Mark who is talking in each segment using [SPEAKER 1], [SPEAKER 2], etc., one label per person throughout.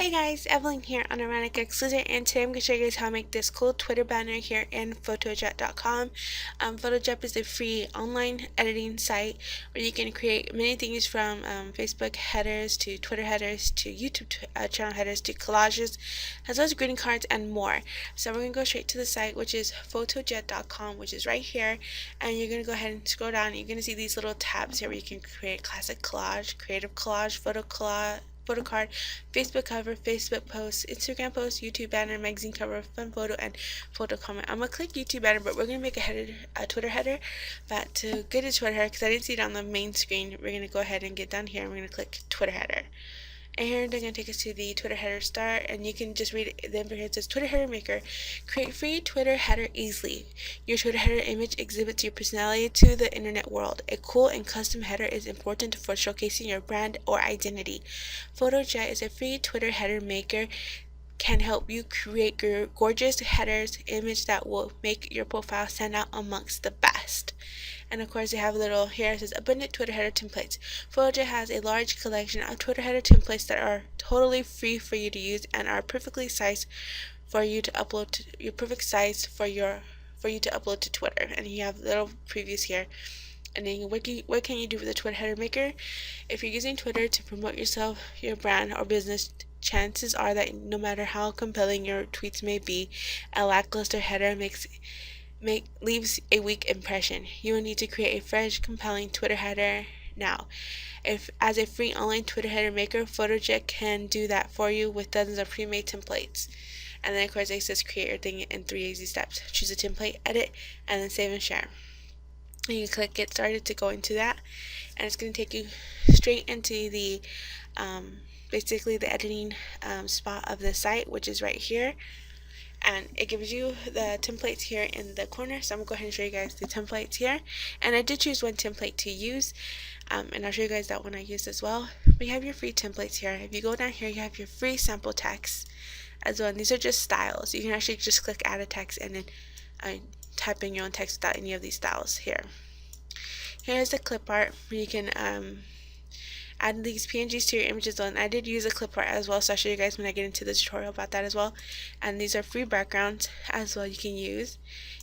[SPEAKER 1] Hey guys, Evelyn here on Aronica Exclusive, and today I'm going to show you guys how to make this cool Twitter banner here in Fotojet.com. Fotojet is a free online editing site where you can create many things from Facebook headers to Twitter headers to YouTube channel headers to collages, as well as greeting cards and more. So we're going to go straight to the site, which is Fotojet.com, which is right here, and you're going to go ahead and scroll down. You're going to see these little tabs here where you can create classic collage, creative collage, photo card, Facebook cover, Facebook post, Instagram post, YouTube banner, magazine cover, fun photo, and photo comment. I'm going to click YouTube banner, but we're going to make a Twitter header. But to get a Twitter header, because I didn't see it on the main screen, we're going to go ahead and get down here and we're going to click Twitter header. And here they're going to take us to the Twitter header start, and you can just read it. Then here it says Twitter header maker. Create free Twitter header easily. Your Twitter header image exhibits your personality to the internet world. A cool and custom header is important for showcasing your brand or identity. Fotojet is a free Twitter header maker. Can help you create gorgeous headers, image that will make your profile stand out amongst the best. And of course, they have a little here. It says abundant Twitter header templates. Fotojet has a large collection of Twitter header templates that are totally free for you to use and are perfectly sized for you to upload to your perfect size for you to upload to Twitter. And you have little previews here. And then what can you do with the Twitter header maker? If you're using Twitter to promote yourself, your brand, or business, chances are that no matter how compelling your tweets may be, a lackluster header leaves a weak impression. You will need to create a fresh, compelling Twitter header now. As a free online Twitter header maker, Fotojet can do that for you with dozens of pre-made templates. And then of course it says create your thing in 3 easy steps. Choose a template, edit, and then save and share. You can click get started to go into that, and it's going to take you straight into the basically the editing spot of the site, which is right here. And it gives you the templates here in the corner, so I'm going to go ahead and show you guys the templates here. And I did choose one template to use, and I'll show you guys that one I used as well. But you have your free templates here. If you go down here, you have your free sample text as well, and these are just styles. You can actually just click add a text and then type in your own text without any of these styles here. Here's the clip art where you can add these PNGs to your images, and I did use a clip art as well, so I'll show you guys when I get into the tutorial about that as well. And these are free backgrounds as well you can use.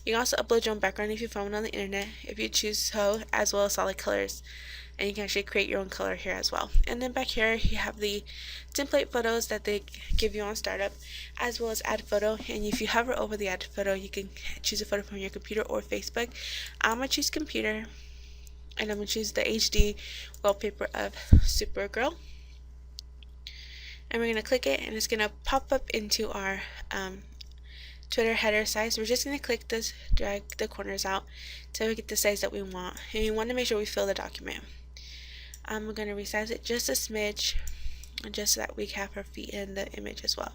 [SPEAKER 1] You can also upload your own background if you found one on the internet, if you choose so, as well as solid colors. And you can actually create your own color here as well. And then back here you have the template photos that they give you on startup, as well as add photo. And if you hover over the add photo, you can choose a photo from your computer or Facebook. I'm going to choose computer, and I'm going to choose the HD wallpaper of Supergirl. And we're going to click it, and it's going to pop up into our Twitter header size. We're just going to click this, drag the corners out until we get the size that we want. And we want to make sure we fill the document. I'm going to resize it just a smidge, just so that we have our feet in the image as well.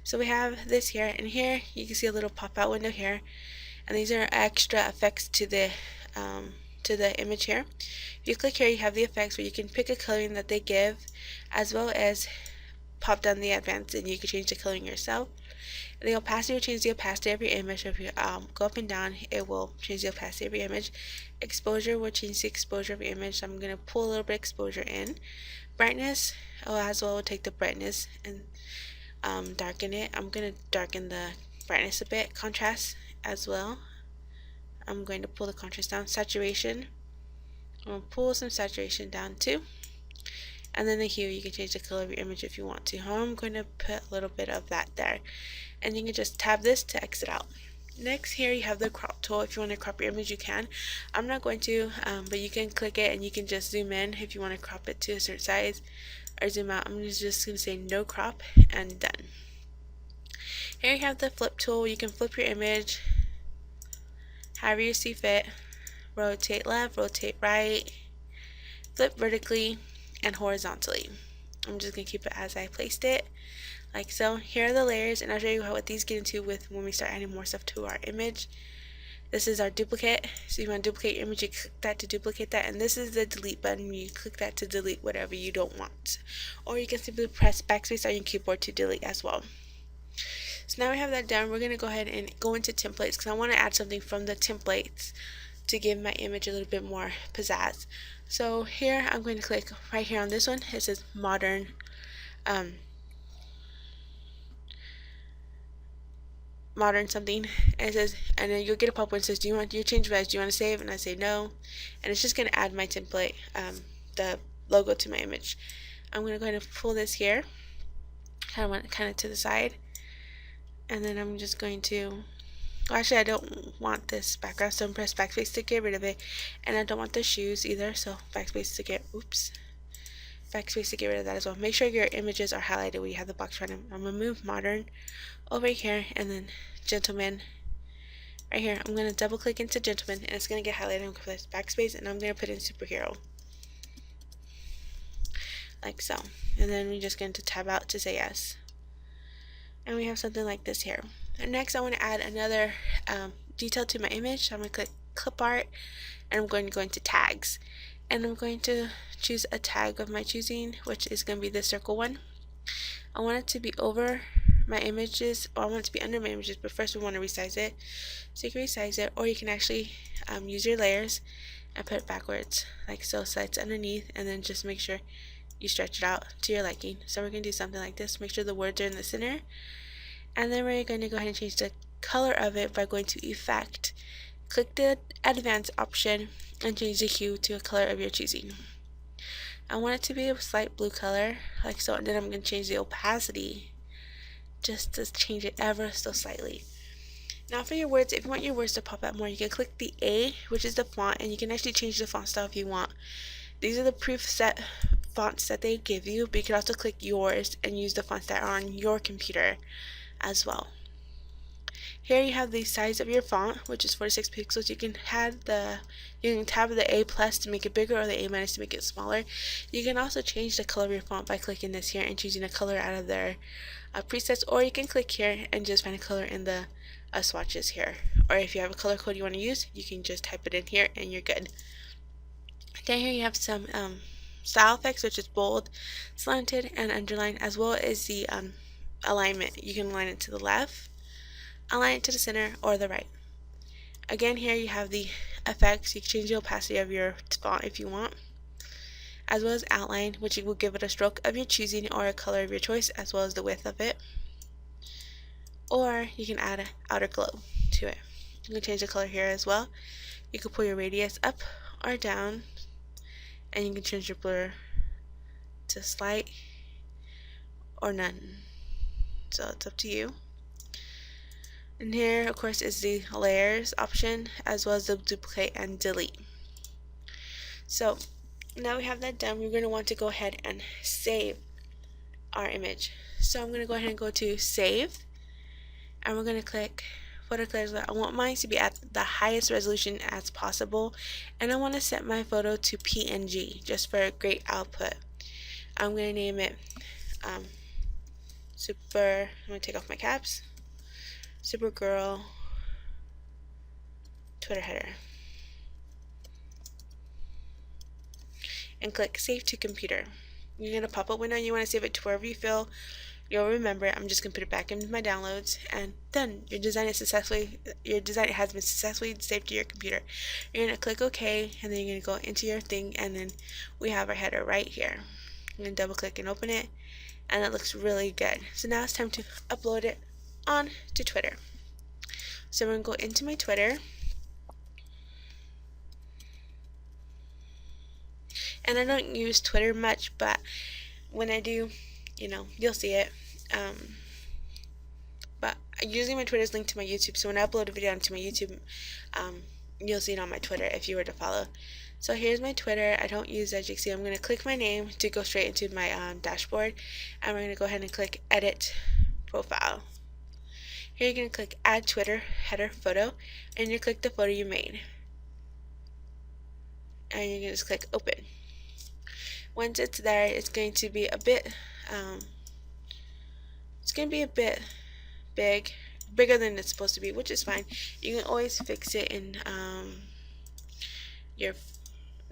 [SPEAKER 1] So we have this here, and here you can see a little pop-out window here, and these are extra effects to the image here. If you click here, you have the effects where you can pick a coloring that they give, as well as pop down the advanced, and you can change the coloring yourself. And the opacity will change the opacity of your image. So if you go up and down, it will change the opacity of your image. Exposure will change the exposure of your image. So I'm going to pull a little bit of exposure in. Brightness, as well, will take the brightness and darken it. I'm going to darken the brightness a bit. Contrast as well. I'm going to pull the contrast down. Saturation, I'm going to pull some saturation down too. And then the hue, you can change the color of your image if you want to. I'm going to put a little bit of that there. And you can just tab this to exit out. Next, here you have the crop tool. If you want to crop your image, you can. I'm not going to, but you can click it and you can just zoom in if you want to crop it to a certain size, or zoom out. I'm just going to say no crop, and done. Here you have the flip tool. You can flip your image however you see fit. Rotate left, rotate right, flip vertically and horizontally. I'm just going to keep it as I placed it, like so. Here are the layers, and I'll show you what these get into with when we start adding more stuff to our image. This is our duplicate, so you want to duplicate your image, you click that to duplicate that, and this is the delete button. You click that to delete whatever you don't want, or you can simply press backspace on your keyboard to delete as well. So now we have that done. We're going to go ahead and go into templates, because I want to add something from the templates to give my image a little bit more pizzazz. So here I'm going to click right here on this one. It says modern modern something, and it says, and then you'll get a pop-up and says, do you want your change badge, do you want to save? And I say no, and it's just going to add my template, the logo to my image. I'm going to go ahead and pull this here, kind of to the side, and then I'm just going to, well, actually I don't want this background, so I'm press backspace to get rid of it, and I don't want the shoes either, so backspace to get, backspace to get rid of that as well. Make sure your images are highlighted when you have the box front. I'm going to move modern over here, and then gentleman right here. I'm going to double click into gentleman, and it's going to get highlighted. I'm going to press backspace, and I'm going to put in superhero, like so, and then we're just going to tab out to say yes, and we have something like this here. And next I want to add another detail to my image, so I'm going to click clip art, and I'm going to go into tags, and I'm going to choose a tag of my choosing, which is going to be the circle one. I want it to be over my images, or I want it to be under my images, but first we want to resize it. So you can resize it, or you can actually use your layers and put it backwards, like so, so it's underneath, and then just make sure you stretch it out to your liking. So we're going to do something like this. Make sure the words are in the center, and then we're going to go ahead and change the color of it by going to Effect, click the Advanced option, and change the hue to a color of your choosing. I want it to be a slight blue color, like so, and then I'm going to change the opacity just to change it ever so slightly. Now for your words, if you want your words to pop out more, you can click the A, which is the font, and you can actually change the font style if you want. These are the preset fonts that they give you, but you can also click yours and use the fonts that are on your computer as well. Here you have the size of your font, which is 46 pixels. You can tab the A plus to make it bigger, or the A minus to make it smaller. You can also change the color of your font by clicking this here and choosing a color out of their presets, or you can click here and just find a color in the swatches here. Or if you have a color code you want to use, you can just type it in here and you're good. Down here you have some style effects, which is bold, slanted, and underline, as well as the alignment. You can align it to the left, align it to the center, or the right. Again, here you have the effects. You can change the opacity of your font if you want, as well as outline, which will give it a stroke of your choosing or a color of your choice, as well as the width of it. Or you can add an outer glow to it. You can change the color here as well. You can pull your radius up or down, and you can change your blur to slight or none. So it's up to you. And here, of course, is the layers option, as well as the duplicate and delete. So now we have that done, we're going to want to go ahead and save our image. So I'm going to go ahead and go to Save, and we're going to click Photo Clarity. I want mine to be at the highest resolution as possible, and I want to set my photo to PNG just for a great output. I'm going to name it I'm going to take off my caps, Supergirl Twitter header, and click Save to Computer. You're going to pop up window, and you want to save it to wherever you feel you'll remember it. I'm just going to put it back into my downloads, and then your design has been successfully saved to your computer. You're going to click OK, and then you're going to go into your thing, and then we have our header right here. I'm going to double click and open it, and it looks really good. So now it's time to upload it on to Twitter. So we're going to go into my Twitter, and I don't use Twitter much, but when I do, you'll see it. But usually my Twitter is linked to my YouTube, so when I upload a video onto my YouTube, you'll see it on my Twitter if you were to follow. So here's my Twitter. I don't use that, you can see. I'm going to click my name to go straight into my dashboard, and we're going to go ahead and click Edit Profile. Here you're going to click Add Twitter Header Photo, and you click the photo you made, and you're going to just click Open. Once it's there, it's going to be a bit bigger than it's supposed to be, which is fine. You can always fix it in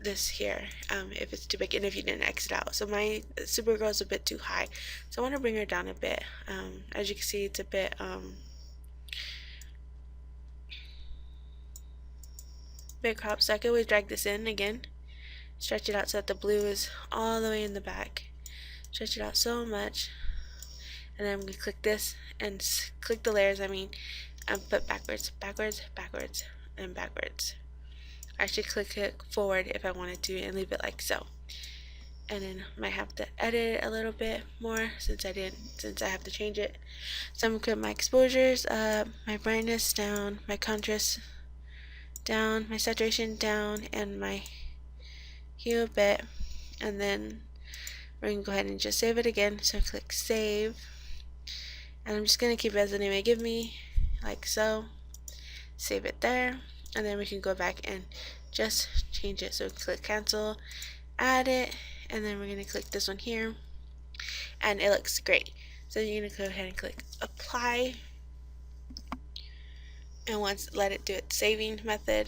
[SPEAKER 1] this here if it's too big, and if you didn't exit out. So my Supergirl is a bit too high, so I want to bring her down a bit. As you can see, it's a bit cropped, so I can always drag this in again, stretch it out so that the blue is all the way in the back, stretch it out so much, and then I'm going to click this and click the layers, and put backwards, backwards, backwards, and backwards. Actually click it forward if I wanted to and leave it like so. And then might have to edit a little bit more since I have to change it. So I'm gonna put my exposures up, my brightness down, my contrast down, my saturation down, and my hue a bit. And then we're gonna go ahead and just save it again. So click save, and I'm just gonna keep it as the name it give me, like so. Save it there, and then we can go back and just change it. So click cancel, add it, and then we're gonna click this one here, and it looks great. So you're gonna go ahead and click apply, and once let it do its saving method,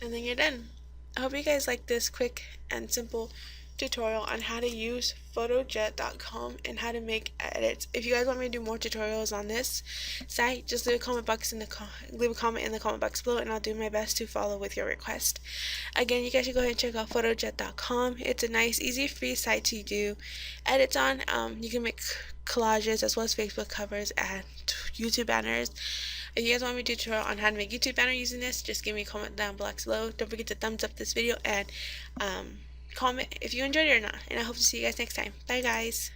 [SPEAKER 1] and then you're done. I hope you guys like this quick and simple tutorial on how to use Fotojet.com and how to make edits. If you guys want me to do more tutorials on this site, just leave a comment in the comment box below, and I'll do my best to follow with your request. Again, you guys should go ahead and check out Fotojet.com. It's a nice, easy, free site to do edits on. You can make collages as well as Facebook covers and YouTube banners. If you guys want me to do a tutorial on how to make YouTube banner using this, just give me a comment down below. Don't forget to thumbs up this video and comment if you enjoyed it or not. And I hope to see you guys next time. Bye guys.